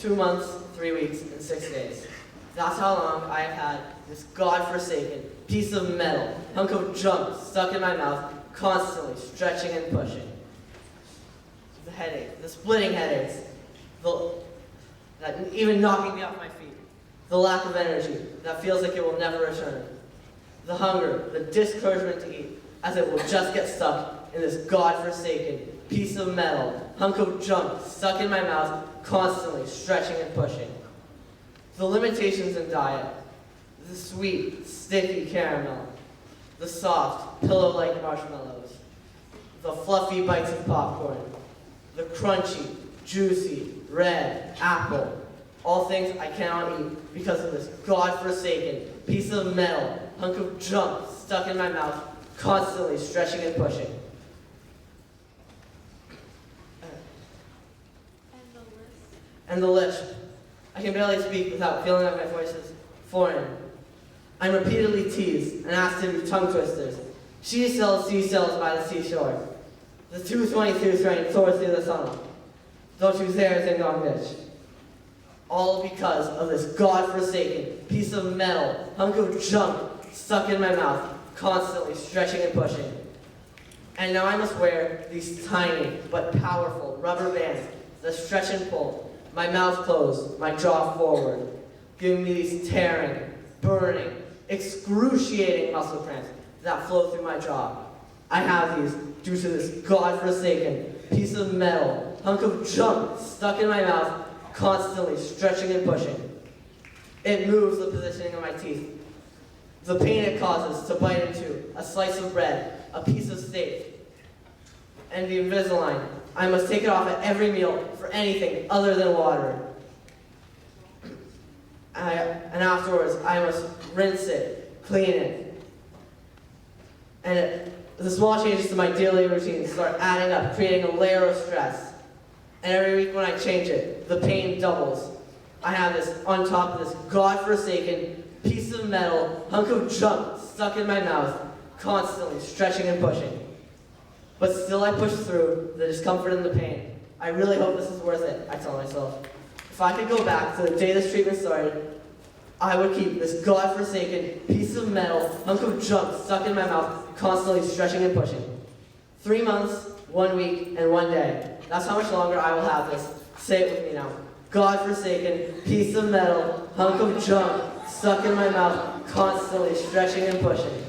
2 months, 3 weeks, and 6 days. That's how long I have had this godforsaken piece of metal, hunk of junk stuck in my mouth, constantly stretching and pushing. The headache, the splitting headaches, that even knocking me off my feet. The lack of energy that feels like it will never return. The hunger, the discouragement to eat, as it will just get stuck in this godforsaken piece of metal, hunk of junk stuck in my mouth, constantly stretching and pushing. The limitations in diet, the sweet, sticky caramel, the soft, pillow-like marshmallows, the fluffy bites of popcorn, the crunchy, juicy, red apple, all things I cannot eat because of this godforsaken piece of metal, hunk of junk stuck in my mouth, constantly stretching and pushing. And the list. I can barely speak without feeling like my voice is foreign. I'm repeatedly teased and asked to do tongue twisters. She sells seashells by the seashore. The 222 train soars through the tunnel. Don't you dare think on bitch. All because of this godforsaken piece of metal, hunk of junk stuck in my mouth, constantly stretching and pushing. And now I must wear these tiny but powerful rubber bands that stretch and pull, my mouth closed, my jaw forward, giving me these tearing, burning, excruciating muscle cramps that flow through my jaw. I have these due to this godforsaken piece of metal, hunk of junk stuck in my mouth, constantly stretching and pushing. It moves the positioning of my teeth. The pain it causes to bite into a slice of bread, a piece of steak, and the Invisalign. I must take it off at every meal for anything other than water. And afterwards, I must rinse it, clean it. And the small changes to my daily routine start adding up, creating a layer of stress. And every week when I change it, the pain doubles. I have this on top of this godforsaken piece of metal, hunk of junk stuck in my mouth, constantly stretching and pushing. But still I push through the discomfort and the pain. I really hope this is worth it, I tell myself. If I could go back to the day this treatment started, I would keep this godforsaken piece of metal, hunk of junk stuck in my mouth, constantly stretching and pushing. 3 months, 1 week, and 1 day. That's how much longer I will have this. Say it with me now. God-forsaken piece of metal, hunk of junk, stuck in my mouth, constantly stretching and pushing.